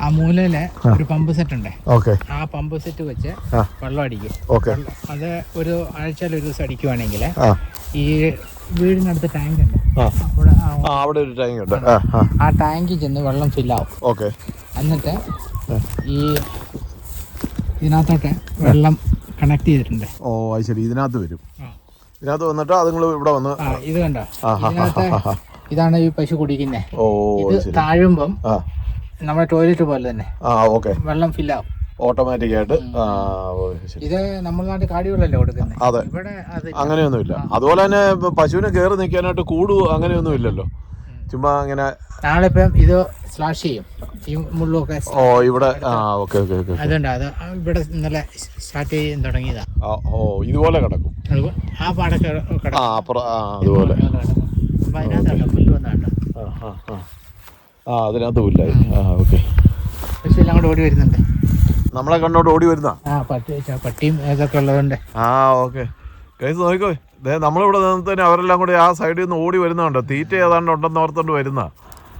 ആ മൂലയില് ഒരു പമ്പ് സെറ്റ് ഉണ്ട്. ആ പമ്പ് സെറ്റ് വെച്ച് വെള്ളം അടിക്കും. അത് ഒരു ആഴ്ചയിൽ ഒരു ദിവസം അടിക്കുവാണെങ്കിൽ ഈ വീടിനടുത്ത് ടാങ്ക് ഉണ്ട്. അവിടെ ഒരു ടാങ്ക് ഉണ്ട്. ആ ടാങ്കിൽ ചെന്ന് വെള്ളം ഫില്ലാവും. എന്നിട്ട് ഈ ഇതിനകത്തോട്ട് വെള്ളം കണക്ട് ചെയ്തിട്ടുണ്ട്. ഓ അത് ശരി. ഇതിനകത്ത് വരും. ഇതിനകത്ത് വന്നിട്ട് അതുങ്ങൾ ഇവിടെ വന്ന് ഇത് കണ്ടോ, ഇതിനകത്ത് ഇതാണ് ഈ പശു കുടിക്കുന്നത്. ഇത് താഴുമ്പം നമ്മുടെ ടോയ്ലറ്റ് പോലെ തന്നെ വെള്ളം ഫില്ലാവും ഓട്ടോമാറ്റിക് ആയിട്ട്. ഇത് നമ്മുടെ നാട്ടിൽ കാടികളല്ലേ കൊടുക്കുന്നത്. അതെ, ഇവിടെ അങ്ങനെയൊന്നുമില്ല. അതുപോലെ തന്നെ പശുവിനെ കയറി നിൽക്കാനായിട്ട് കൂട് അങ്ങനെയൊന്നും ഇല്ലല്ലോ. ചുമ്മാ അങ്ങനെ നാളെ ഇപ്പം ഇത് സ്ലാഷ് ചെയ്യും ഈ മുള്ളൊക്കെ. ഇവിടെ അതുകൊണ്ട് അത് ഇവിടെ ഇന്നലെ സ്റ്റാർട്ട് ചെയ്യാൻ തുടങ്ങിയതാ. ഇതുപോലെ കിടക്കും. ആ പാടൊക്കെ അതുപോലെ അപ്പൊ അതിനകത്തല്ല പുല്ല് വന്നാട്ടോ. അതിനകത്ത് പുല്ലായി. പശു എല്ലാം കൂടെ ഓടി വരുന്നുണ്ട്. നമ്മളെ കണ്ടോട്ട് ഓടി വരുന്ന പട്ടിയും ഇതൊക്കെ ഉള്ളതുകൊണ്ട്. ഓക്കെ കൈസ് നോക്കോ. നമ്മളിവിടെ നിന്ന് തന്നെ അവരെല്ലാം കൂടി ആ സൈഡിൽ നിന്ന് ഓടി വരുന്നുണ്ടോ. തീറ്റ ഏതാണ്ട് ഉണ്ടെന്ന് ഓർത്തോണ്ട് വരുന്ന.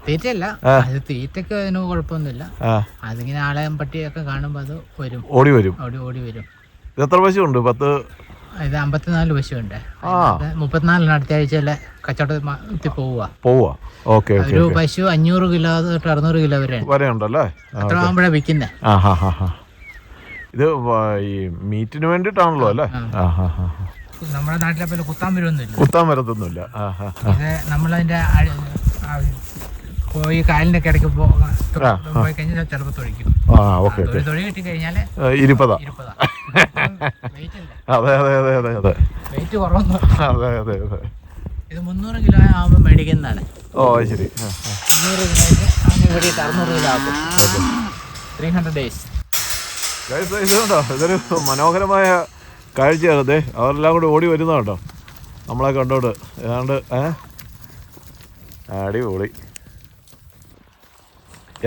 തീറ്റയല്ല, അത് തീറ്റയ്ക്ക് അതിന് കുഴപ്പമൊന്നുമില്ല. അതിങ്ങനെ ആളെയും പട്ടിയൊക്കെ കാണുമ്പോ അത് വരും, ഓടി വരും. ഇത് എത്ര പശു ഉണ്ട്? ഇത് 54 പശുണ്ട്. 34 അടുത്ത ആഴ്ചയിലെ കച്ചവടത്തിൽ പോവുക. ഒരു പശു 500 കിലോ തൊട്ട് 600 കിലോ വരെ ഉണ്ടല്ലേ. അത്ര ആകുമ്പോഴാണ് വിൽക്കുന്നത്. ഇത് ഈ മീറ്റിന് വേണ്ടിട്ടാണല്ലോ അല്ലേ. നമ്മുടെ നാട്ടിലെ പോലെ കുത്താൻ വരത്തൊന്നുമില്ല. ഇത് നമ്മളതിന്റെ പോയി കാലിന്റെ ഇടയ്ക്ക് പോയി കഴിഞ്ഞാൽ ചിലപ്പോൾ തൊഴിക്കും. തൊഴി കിട്ടി കഴിഞ്ഞാല് 20. വെയിറ്റ് കുറവൊന്നും. ഇത് 300 കിലോ ആകുമ്പോൾ മേടിക്കുന്നതാണ്. ശരി. 300 കിലോയ്ക്ക് അങ്ങനെ വേണ്ടിയിട്ട് 600 കിലോ ആകും. 300 days. ഇതുണ്ടോ, ഇതൊരു മനോഹരമായ കാഴ്ചയാണ്. അവരെല്ലാം കൂടി ഓടി വരുന്ന കേട്ടോ നമ്മളെ കണ്ടോട്ട്. ഏതാണ്ട് അടിപൊളി.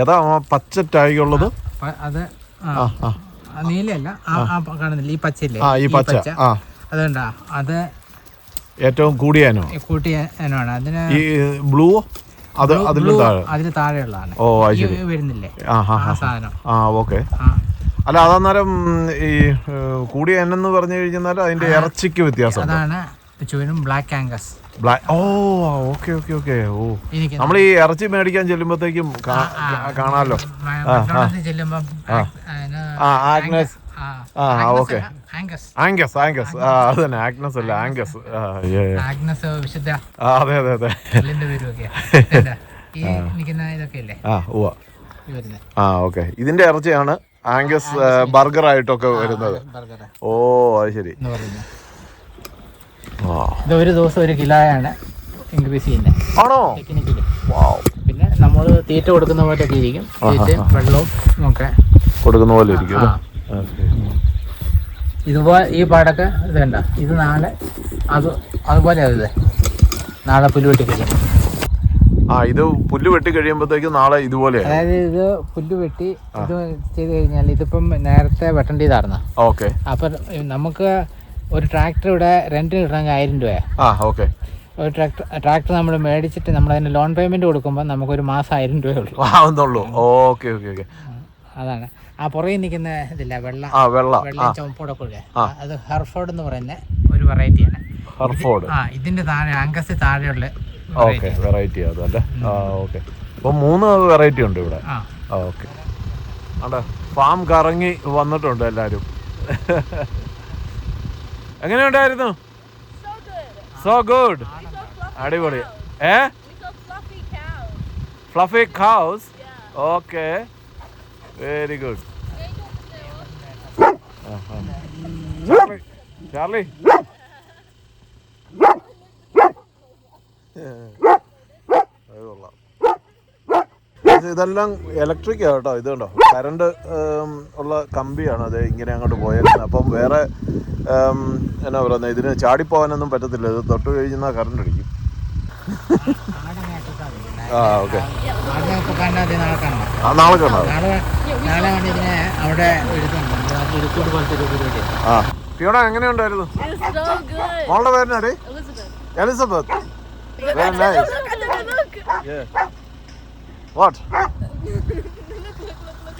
ഏതാ പച്ച ടാഗുള്ളത്? അത് നീലയല്ല, കാണുന്നില്ല, ഈ പച്ചയില്ലേ, ഈ പച്ച. അതുകൊണ്ടാ അത് ഏറ്റവും കൂടിയാനോ അതിന് ഈ ബ്ലൂ അതിന് താഴെയുള്ളതാണ്. വരുന്നില്ലേ ആ സാധനം. ഓക്കെ. അല്ല അതന്നേരം ഈ കൂടിയ എന്നെന്ന് പറഞ്ഞു കഴിഞ്ഞാൽ അതിന്റെ ഇറച്ചിക്ക് വ്യത്യാസം. അതാണ് ചുവനും ബ്ലാക്ക് ആംഗസ്. ഓക്കെ. നമ്മൾ ഈ ഇറച്ചി മേടിക്കാൻ ചെല്ലുമ്പോഴത്തേക്കും കാണാമല്ലോ. ചെല്ലുമ്പം ആഗ്നസ്. ആംഗസ് അത് തന്നെ. ആഗ്നസ് അല്ല, ആംഗസ്. അതെ. ഓക്കെ. ഇതിന്റെ ഇറച്ചിയാണ് ആംഗസ് ബർഗർ ആയിട്ടൊക്കെ വരുന്നത്. അത് ശരി. ഇത് ഒരു ദിവസം 1 കിലോയാണ് ഇൻക്രീസ് ചെയ്യുന്നത്. ആണോ? പിന്നെ നമ്മൾ തീറ്റ കൊടുക്കുന്ന പോലെ ഒക്കെ ഇരിക്കും. തീറ്റയും വെള്ളവും ഒക്കെ കൊടുക്കുന്ന പോലെ ഇരിക്കും. ഇതുപോലെ ഈ പാടൊക്കെ ഇത് കണ്ട. ഇത് നാളെ അതുപോലെ നാളെ പുല്ല് വെട്ടി കഴിയും. ഇത് പുല്ല് വെട്ടി കഴിയുമ്പോഴത്തേക്കും നാളെ ഇതുപോലെ. അതായത് ഇത് പുല്ല് വെട്ടി ഇത് ചെയ്ത് കഴിഞ്ഞാൽ ഇതിപ്പം നേരത്തെ വെട്ടേണ്ടതായിരുന്നു. അപ്പൊ നമുക്ക് ഒരു ട്രാക്ടർ ഇവിടെ റെന്റിന് കിട്ടണമെങ്കിൽ 1000 രൂപയാണ്. ഒരു ട്രാക്ടർ നമ്മൾ മേടിച്ചിട്ട് നമ്മൾ അതിന് ലോൺ പേയ്മെന്റ് കൊടുക്കുമ്പോൾ നമുക്കൊരു മാസം 1000 രൂപയുള്ളൂ. അതാണ്. ആ പുറകെ നിൽക്കുന്ന ഇതില്ല, വെള്ളം ചുമപ്പോടെ കൂടെ, അത് ഹെർഫോർഡ് എന്ന് പറയുന്ന ഒരു വെറൈറ്റിയാണ്. ഇതിന്റെ താഴെ ആംഗസ് താഴെയുള്ള വെറൈറ്റി അതല്ലേ. 3 വെറൈറ്റി ഉണ്ട് ഇവിടെ. ഫാം കറങ്ങി വന്നിട്ടുണ്ട് എല്ലാരും. എങ്ങനെയുണ്ടായിരുന്നു? So good. So good. We saw fluffy അടിപൊളി. cows. ഏ We saw fluffy cows. Fluffy cows. Yeah. Okay, very good. Charlie ഇതെല്ലാം ഇലക്ട്രിക് കേട്ടോ. ഇത് കണ്ടോ, കറണ്ട് ഉള്ള കമ്പിയാണ് അത് ഇങ്ങനെ അങ്ങോട്ട് പോയേക്കുന്നത്. അപ്പം വേറെ എന്നാ പറയുന്നത്, ഇതിന് ചാടിപ്പോകാനൊന്നും പറ്റത്തില്ല. ഇത് തൊട്ട് കഴിഞ്ഞാൽ കറണ്ട് അടിക്കും. ആ ഓക്കെ, നാളെ കാണാം. നാളെ വേണ്ടി ഇതിനെ അവിടെ എടുത്തോണ്ട് പോലത്തെ ഒരു പരിപാടി. ആ പിയോണ എങ്ങനെയുണ്ടായിരുന്നു? It was so good. മോളുടെ പേരിനാടി? Elizabeth. Elizabeth. Very nice. Look. What?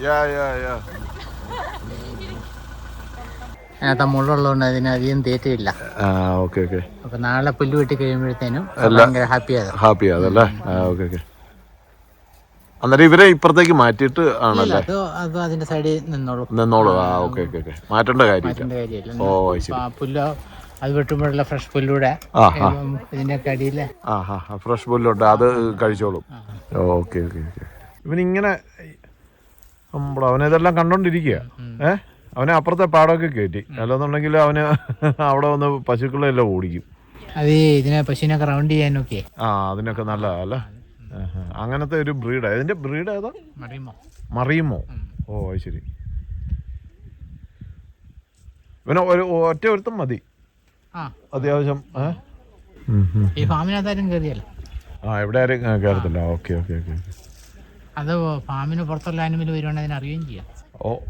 Yeah. അതിനകത്ത് മുള്ളുള്ളതുകൊണ്ട് അതിന് അധികം തേറ്റില്ല. ഓക്കെ. അപ്പൊ നാളെ പുല്ല് വെട്ടി കഴിയുമ്പോഴത്തേനും ഭയങ്കര ഹാപ്പി അതല്ലേ? ഓക്കെ. അന്നേരം ഇവരെ ഇപ്പുറത്തേക്ക് മാറ്റിയിട്ട് ആണല്ലേ? അത് അതിന്റെ സൈഡിൽ നിന്നോളൂ. ഓക്കെ. മാറ്റേണ്ട കാര്യമില്ല. ഓ ശരി. പുല്ലോ അത് വെട്ടുമ്പോഴുള്ള ഫ്രഷ് പുല്ലൂടെ ഇതിന്റെ അടിയിലെ ഫ്രഷ് പുല്ലുണ്ട്, അത് കഴിച്ചോളും. ഓക്കെ. ഇവനിങ്ങനെ അവനെതെല്ലാം കണ്ടോണ്ടിരിക്കുക. അവനെ അപ്പുറത്തെ പാടമൊക്കെ കയറ്റി, അല്ലെന്നുണ്ടെങ്കിൽ അവന് അവിടെ വന്ന് പശുക്കളെല്ലാം ഓടിക്കും. അത് ഇതിനെ പശുവിനൊക്കെ റൗണ്ട് ചെയ്യാനൊക്കെ അതിനൊക്കെ നല്ലതല്ലേ? അങ്ങനത്തെ ഒരു ബ്രീഡാ. ഇതിന്റെ ബ്രീഡ് ഏതാ? മറിയുമോ? ഓ ശരി. ഇവന് ഒറ്റ ഒരുത്തം മതി അത്യാവശ്യം. ഈ ഫാമിനകത്താരും കയറിയല്ലോ. എവിടെ ആരും കയറത്തില്ല. ഓക്കെ. അത് ഫാമിന് പുറത്തുള്ള ആനിമൽ വരുവാണെങ്കിൽ അതിനറിയുകയും ചെയ്യാം.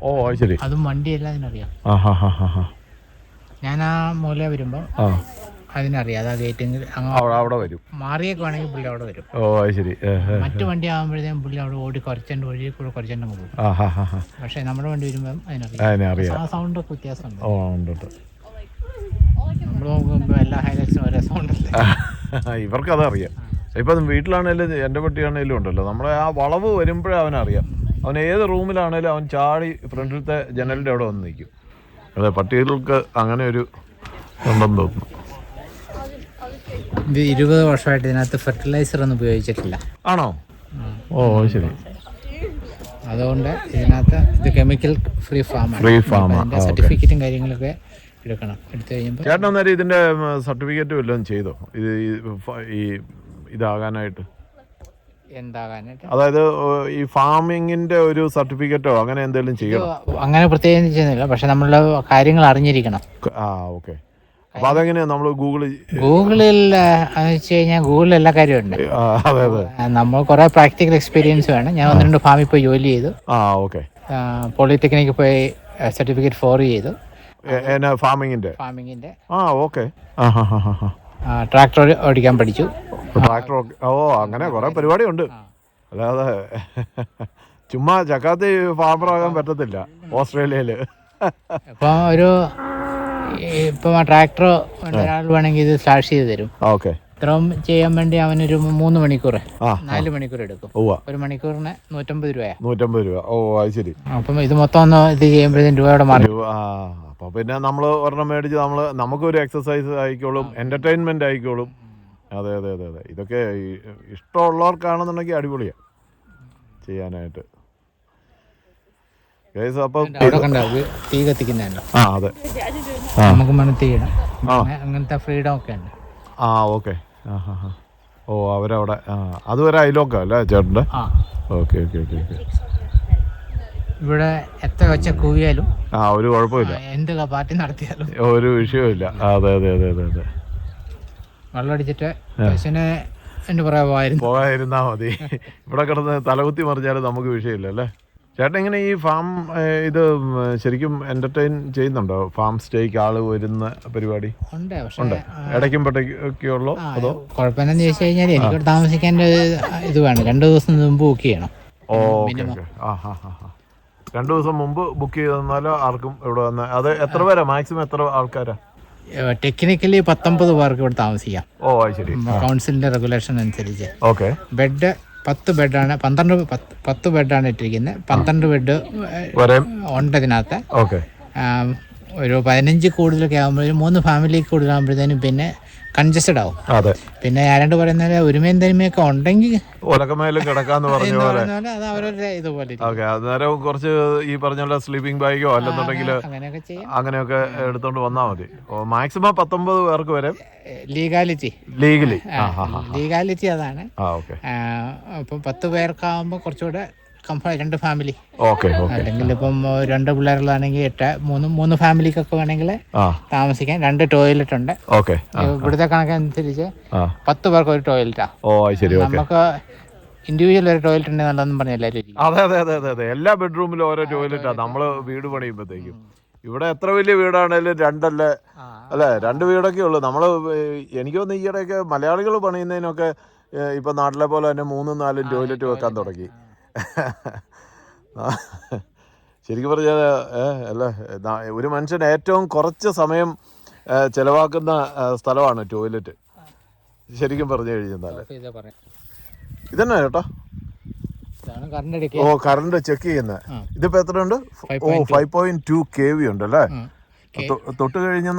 ഓ ശരി. അതും വണ്ടിയെല്ലാം അതിനറിയാം. ഞാൻ ആ മൂല വരുമ്പോ അതിനറിയാം. അതാ ഗേറ്റെങ്കിൽ അവിടെ വരും. മാറിയൊക്കെ വേണമെങ്കിൽ പുള്ളി അവിടെ വരും. ശരി. മറ്റു വണ്ടി ആകുമ്പോഴത്തേക്കും പുള്ളി അവിടെ ഓടി കുറച്ചുണ്ട് വഴി കൂടെ കുറച്ചുണ്ട് പോകും. പക്ഷെ നമ്മുടെ വണ്ടി വരുമ്പോൾ അതിനറിയാം. ആ സൗണ്ട് ഒക്കെ വ്യത്യാസമുണ്ട്. നമ്മൾ നോക്കുമ്പോ എല്ലാ ഹൈലൈറ്റ്സും ഒരേ സൗണ്ട് അല്ലേ? ഇവർക്ക് അതറിയാം. ഇപ്പം വീട്ടിലാണേലും എൻ്റെ പട്ടിയാണേലും ഉണ്ടല്ലോ, നമ്മളെ ആ വളവ് വരുമ്പോഴേ അവനറിയാം. അവൻ ഏത് റൂമിലാണേലും അവൻ ചാടി ഫ്രണ്ടിലത്തെ ജനലിൻ്റെ അവിടെ വന്ന് നിൽക്കും. അതെ, പട്ടികൾക്ക് അങ്ങനെ ഒരു ഉണ്ടെന്ന് തോന്നുന്നു. ഇത് 20 വർഷമായിട്ട് ഇതിനകത്ത് ഫെർട്ടിലൈസർ ഒന്നും ഉപയോഗിച്ചിട്ടില്ല. ആണോ? ഓ ശരി. അതുകൊണ്ട് ഇതിനകത്ത് ഇത് കെമിക്കൽ ഫ്രീ ഫാം. സർട്ടിഫിക്കറ്റും കാര്യങ്ങളൊക്കെ എടുക്കണം. എടുത്തു കഴിയുമ്പോൾ ചേട്ടൻ അന്നേരം ഇതിൻ്റെ സർട്ടിഫിക്കറ്റ് വല്ലതും ചെയ്തോ? ഈ ഇതാകാനായിട്ട് എന്താകാനായിട്ട്? അതായത് ഈ ഫാമിങ്ങിന്റെ ഒരു സർട്ടിഫിക്കറ്റോ അങ്ങനെ എന്തെങ്കിലും ചെയ്യണം? അങ്ങനെ പ്രത്യേകം ചെയ്യുന്നില്ല, പക്ഷെ നമ്മളുടെ കാര്യങ്ങൾ അറിഞ്ഞിരിക്കണം. ഓക്കെ. അപ്പൊ അതെങ്ങനെയാ നമ്മൾ ഗൂഗിളിൽ വെച്ച് കഴിഞ്ഞാൽ ഗൂഗിളിൽ എല്ലാ കാര്യമുണ്ട്. അതെ. നമ്മൾ കുറെ പ്രാക്ടിക്കൽ എക്സ്പീരിയൻസ് വേണം. ഞാൻ 1-2 ഫാമിൽ പോയി ജോലി ചെയ്തു. ഓക്കെ. പോളിടെക്നിക്കിൽ പോയി സർട്ടിഫിക്കറ്റ് 4 ചെയ്തു ഫാമിങ്ങിന്റെ. ഓക്കെ. ട്രാക്ടർ ഓടിക്കാൻ പഠിച്ചു. ട്രാക്ടർ. അങ്ങനെ കുറെ പരിപാടി ഉണ്ട്. അല്ലാതെ ചുമ്മാ ചക്കാത്തി ഫാമറാകാൻ പറ്റത്തില്ല ഓസ്ട്രേലിയയില്. ഇപ്പം ട്രാക്ടർ ഒരാൾ വേണമെങ്കിൽ ഇത് സ്റ്റാർട്ട് ചെയ്ത് തരും. ഓക്കെ. ഇത്രയും ചെയ്യാൻ വേണ്ടി അവനൊരു 3 മണിക്കൂർ 4 മണിക്കൂർ എടുക്കും. 1 മണിക്കൂറിന് 150 രൂപ. 150 രൂപ. ഓ അത് ശരി. അപ്പം ഇത് മൊത്തം ഒന്ന് ഇത് ചെയ്യുമ്പോഴത്തേക്കും രൂപയുടെ മാറി. അപ്പൊ പിന്നെ നമ്മൾ ഒരെണ്ണം മേടിച്ച് നമുക്കൊരു എക്സസൈസ് ആയിക്കോളും, എന്റർടൈൻമെന്റ് ആയിക്കോളും. അതെ. ഇതൊക്കെ ഇഷ്ടമുള്ളവർക്കാണെന്നുണ്ടെങ്കിൽ അടിപൊളിയാ ചെയ്യാനായിട്ട്. തീ കത്തിക്കുന്നല്ലോ. അതെ. നമുക്ക് മണത്തിയിടാം. അങ്ങനത്തെ ഫ്രീഡം ഒക്കെ ഉണ്ട്. ഓക്കെ. അവരവിടെ അതുവരെ അയലോക്കാം അല്ലേ ചേട്ടൻ്റെ? ഓക്കെ. ഇവിടെ എത്ര വെച്ച കൂവിയാലും ഒരു കുഴപ്പമില്ല. എന്ത് പാർട്ടി നടത്തിയാലും ഒരു വിഷയമില്ല. അതെ. വെള്ളമടിച്ചിട്ട് പശുവിനെ എൻ്റെ പുറകെ പോകാതിരുന്നാ മതി. ഇവിടെ കിടന്ന് തലകുത്തി മറിഞ്ഞാലും നമുക്ക് വിഷയമില്ല അല്ലേ? ചേട്ടൻ ഇങ്ങനെ ഈ ഫാം ഇത് ശരിക്കും എന്റർടൈൻ ചെയ്യുന്നുണ്ടോ? ഫാം സ്റ്റേക്ക് ആള് വരുന്ന പരിപാടി ഉണ്ട്. ഇടയ്ക്കും പെട്ടയ്ക്കൊക്കെയുള്ളോ? അതോ കുഴപ്പമെന്നു ചോദിച്ചു കഴിഞ്ഞാൽ എനിക്ക് താമസിക്കാൻ ഇത് വേണം. 2 ദിവസം മുമ്പ് ബുക്ക് ചെയ്യണം. ഓക്കെ. 2 ദിവസം മുമ്പ് ബുക്ക് ചെയ്ത് തന്നാലോ ആർക്കും ഇവിടെ വന്ന. അത് എത്ര പേരാ മാക്സിമം? എത്ര ആൾക്കാരാ? ടെക്നിക്കലി 19 പേർക്ക് ഇവിടെ താമസിക്കാം. ശരി. കൗൺസിലിന്റെ റെഗുലേഷൻ അനുസരിച്ച്. ഓക്കെ. ബെഡ് 10 ബെഡാണ്. 10 ബെഡാണ് ഇട്ടിരിക്കുന്നത്. 12 ബെഡ് ഉണ്ട് ഇതിനകത്ത്. ഒരു 15 കൂടുതലൊക്കെ ആകുമ്പോഴേക്കും 3 ഫാമിലി കൂടുതലാകുമ്പോഴത്തേനും പിന്നെ കൺജസ്റ്റഡ് ആവും. അതെ, പിന്നെ ആരാണ്ട് പറയുന്നത് ഒരുമയും തനിമയൊക്കെ ഉണ്ടെങ്കിൽ ഒലക്കമേലും കിടക്കാന്ന് പറഞ്ഞ പോലെ അത് അവരുടെ ഇതുപോലെ ഓക്കെ. അന്നേരം കുറച്ച് ഈ പറഞ്ഞ പോലെ സ്ലീപ്പിംഗ് ബാഗോ അല്ലെന്നുണ്ടെങ്കിൽ അങ്ങനെയൊക്കെ ചെയ്യാം. അങ്ങനെയൊക്കെ എടുത്തോണ്ട് വന്നാൽ മതി. മാക്സിമം 19 പേർക്ക് വരെ ലീഗാലിറ്റി അതാണ്. അപ്പം 10 പേർക്കാവുമ്പോൾ കുറച്ചുകൂടെ കംഫർട്ട്, 2 ഫാമിലി. അല്ലെങ്കിൽ ഇപ്പം 2 പിള്ളേരുള്ളതാണെങ്കിൽ 3 ഫാമിലിക്കൊക്കെ വേണമെങ്കിൽ താമസിക്കാൻ 2 ടോയ്ലറ്റ് ഉണ്ട്. ഇവിടുത്തെ കണക്കനുസരിച്ച് 10 പേർക്ക് ഒരു ടോയ്ലറ്റാ. നമുക്ക് ഇൻഡിവിജ്വൽ ഒരു ടോയ്ലറ്റ് ഉണ്ടെങ്കിൽ നല്ലതെന്ന് പറഞ്ഞ എല്ലാവരും. അതെ, എല്ലാ ബെഡ്റൂമിലും ഓരോ ടോയ്ലറ്റാ നമ്മള് വീട് പണിയുമ്പോഴത്തേക്കും. ഇവിടെ എത്ര വലിയ വീടാണേലും 2 അല്ലേ 2 വീടൊക്കെ ഉള്ളു. നമ്മള് എനിക്ക് തോന്നുന്നു ഈയിടെയൊക്കെ മലയാളികൾ പണിയുന്നതിനൊക്കെ ഇപ്പൊ നാട്ടിലെ പോലെ തന്നെ 3-4 ടോയ്ലറ്റ് വെക്കാൻ തുടങ്ങി. ശരിക്കും പറഞ്ഞാൽ അല്ലേ, ഒരു മനുഷ്യൻ ഏറ്റവും കുറച്ച് സമയം ചെലവാക്കുന്ന സ്ഥലമാണ് ടോയ്ലറ്റ്, ശരിക്കും പറഞ്ഞു കഴിഞ്ഞാൽ. ഇതന്നെ ചേട്ടാ കറണ്ട് ചെക്ക് ചെയ്യുന്നത്. ഇതിപ്പോ എത്രയുണ്ട്? 5.2 kV ഉണ്ട് അല്ലേ? തൊട്ട് കഴിഞ്ഞാൽ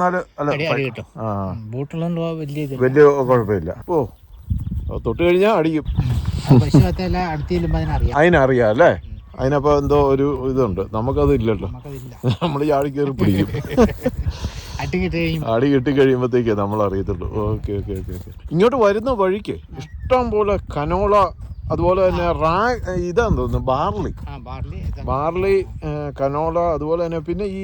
വലിയ കുഴപ്പമില്ല. തൊട്ട് കഴിഞ്ഞാൽ അടിക്കും. അതിനറിയാം അല്ലേ? അതിനപ്പോ എന്തോ ഒരു ഇതുണ്ട്, നമുക്കത് ഇല്ലല്ലോ. നമ്മൾ ചാടി കയറി പിടിക്കും. അടി കിട്ടി കഴിയുമ്പോഴത്തേക്കേ നമ്മൾ അറിയത്തുള്ളൂ. ഓക്കെ. ഇങ്ങോട്ട് വരുന്ന വഴിക്ക് ഇഷ്ടം പോലെ കനോള, അതുപോലെ തന്നെ ഇതാന്ന് തോന്നുന്നു ബാർലി, കനോള, അതുപോലെ തന്നെ പിന്നെ ഈ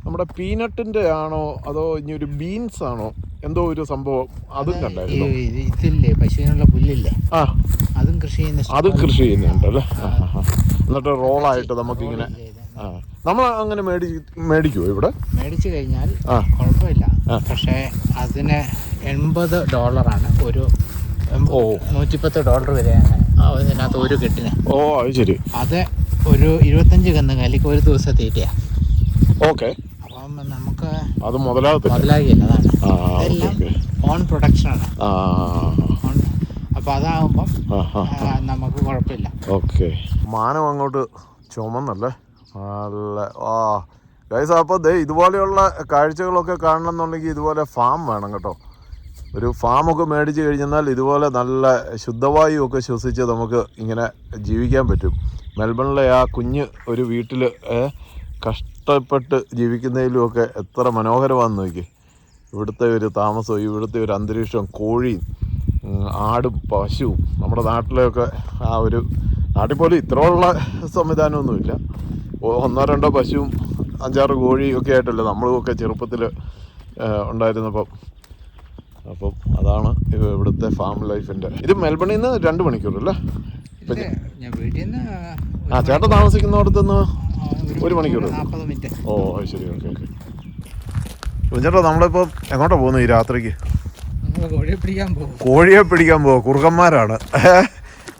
നമ്മുടെ പീനട്ടിന്റെ ആണോ അതോ ഇനി ഒരു ബീൻസ് ആണോ എന്തോ ഒരു സംഭവം അതും കണ്ടായിരുന്നു. ഇതില്ലേ പശുവിനുള്ള പുല്ലില്ലേ, അതും കൃഷി ചെയ്യുന്നുണ്ടല്ലേ. എന്നിട്ട് റോളായിട്ട് നമുക്കിങ്ങനെ നമ്മൾ അങ്ങനെ മേടിക്കുമോ ഇവിടെ? മേടിച്ചു കഴിഞ്ഞാൽ കുഴപ്പമില്ല. പക്ഷേ അതിന് $80 ഒരു $110 വരെയാണ് അതിനകത്ത് ഒരു കെട്ടിന്. അത് ശരി. അത് ഒരു 25 കന്നുകാലിക്ക് ഒരു ദിവസം തീറ്റയാ. അപ്പം നമുക്ക് അത് മുതലാകില്ല. അതാണ് ഓൺ പ്രൊഡക്ഷനാണ്. അപ്പൊ അതാകുമ്പം നമുക്ക് കുഴപ്പമില്ല. മാനം അങ്ങോട്ട് ചുമന്നല്ലേ നല്ല. അപ്പോൾ ഇതുപോലെയുള്ള കാഴ്ചകളൊക്കെ കാണണമെന്നുണ്ടെങ്കിൽ ഇതുപോലെ ഫാം വേണം കേട്ടോ. ഒരു ഫാമൊക്കെ മേടിച്ച് കഴിഞ്ഞാൽ ഇതുപോലെ നല്ല ശുദ്ധവായു ഒക്കെ ശ്വസിച്ച് നമുക്ക് ഇങ്ങനെ ജീവിക്കാൻ പറ്റും. മെൽബണിലെ ആ കുഞ്ഞ് ഒരു വീട്ടിൽ കഷ്ടപ്പെട്ട് ജീവിക്കുന്നതിലുമൊക്കെ എത്ര മനോഹരമാണെന്ന് നോക്കി. ഇവിടുത്തെ ഒരു താമസവും ഇവിടുത്തെ ഒരു അന്തരീക്ഷവും കോഴിയും ആടും പശുവും. നമ്മുടെ നാട്ടിലൊക്കെ ആ ഒരു നാട്ടിൽ പോലും ഇത്രയുള്ള സംവിധാനമൊന്നുമില്ല. 1-2 പശുവും 5-6 കോഴിയും ഒക്കെ ആയിട്ടല്ലേ നമ്മളൊക്കെ ചെറുപ്പത്തിൽ ഉണ്ടായിരുന്നപ്പം. അപ്പം അതാണ് ഇവിടുത്തെ ഫാം ലൈഫിൻ്റെ. ഇത് മെൽബണിൽ നിന്ന് 2 മണിക്കൂറല്ലേ? ചേട്ടൻ താമസിക്കുന്നിടത്തുനിന്ന് 1 മണിക്കൂർ. ശരി. ചേട്ടാ നമ്മളിപ്പോൾ എങ്ങോട്ടാണ് പോകുന്നത് ഈ രാത്രിക്ക്? കോഴിയെ പിടിക്കാൻ പോവുക. കുറുക്കന്മാരാണ്.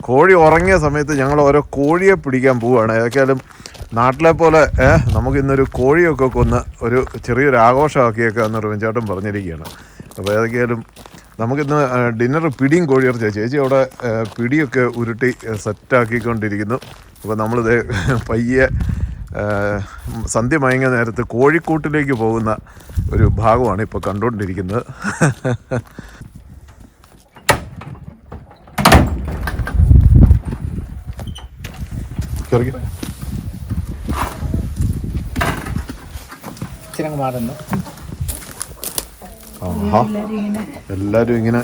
കോഴി ഉറങ്ങിയ സമയത്ത് ഞങ്ങൾ ഓരോ കോഴിയെ പിടിക്കാൻ പോവുകയാണ്. ഏതൊക്കെയാലും നാട്ടിലെ പോലെ നമുക്കിന്നൊരു കോഴിയൊക്കെ കൊന്ന് ഒരു ചെറിയൊരു ആഘോഷമാക്കിയൊക്കെ എന്നൊരു ചേട്ടൻ പറഞ്ഞിരിക്കുകയാണ്. അപ്പോൾ ഏതൊക്കെയാലും നമുക്കിന്ന് ഡിന്നർ പിടിയും കോഴിയിറച്ചിയ. ചേച്ചി അവിടെ പിടിയൊക്കെ ഉരുട്ടി സെറ്റാക്കിക്കൊണ്ടിരിക്കുന്നു. അപ്പോൾ നമ്മളിത് പയ്യെ സന്ധ്യ മയങ്ങിയ നേരത്ത് കോഴിക്കൂട്ടിലേക്ക് പോകുന്ന ഒരു ഭാഗമാണ് ഇപ്പോൾ കണ്ടുകൊണ്ടിരിക്കുന്നത്. എല്ലാരും ഇങ്ങനെ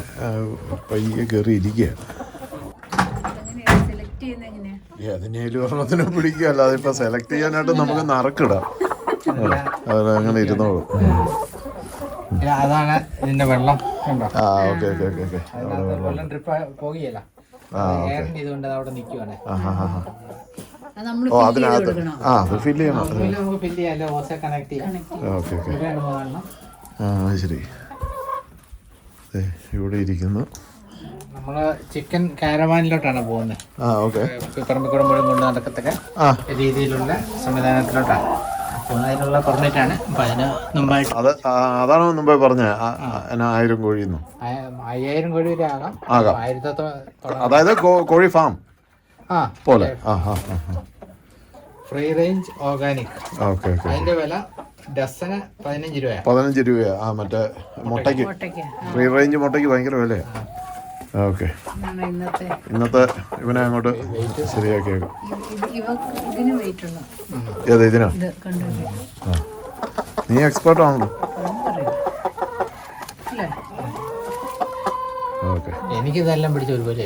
പയ്യെ കയറി ഇരിക്കുകയാണ്. ഏതിനേലും ഒരെണ്ണത്തിനെ പിടിക്കുക, അല്ലാതെ ഇപ്പൊ സെലക്ട് ചെയ്യാനായിട്ട് നമുക്ക് നറുക്കിടാം. അങ്ങനെ ഇരുന്നോളൂ. അതാണ് ഇതിന്റെ വെള്ളം. അതിനകത്ത് ഫില്ല് ചെയ്യണം. ശരി. ഇവിടെ ഇരിക്കുന്നു. നമ്മള് ചിക്കൻ കാരവാനിലോട്ടാണ് പോകുന്നത്. പറമ്പിക്കൂടെ മുഴുവൻ കൊണ്ട് നടക്കത്തക്ക രീതിയിലുള്ള സംവിധാനത്തിലോട്ടാണ് പോകുന്നതിനുള്ള പെർമിറ്റാണ്. അപ്പൊ അതിന് മുമ്പായിട്ട് അതാണ് മുമ്പേ പറഞ്ഞത് 1000 കോഴിന്നോ 5000 കോഴി വരെ ആകാം. 1000 അതായത് കോഴി ഫാം പോലെ. Free range organic. Okay okay. അതിന്റെ വില ഡസന് 15 രൂപയാണ്. 15 രൂപയാ. ആ മറ്റേ മുട്ടയ്ക്ക് ഫ്രീ റേഞ്ച് മുട്ടയ്ക്ക് ഭയങ്കര വിലയാണ്. ഓക്കെ, ഇന്നത്തെ ഇവനെ അങ്ങോട്ട് ശരിയാക്കിയേക്കാം. ഏത് ഇതിനാ? ആ, നീ എക്സ്പേർട്ട് ആണല്ലോ. എനിക്കിതെല്ലാം പിടിച്ച ഒരുപോലെ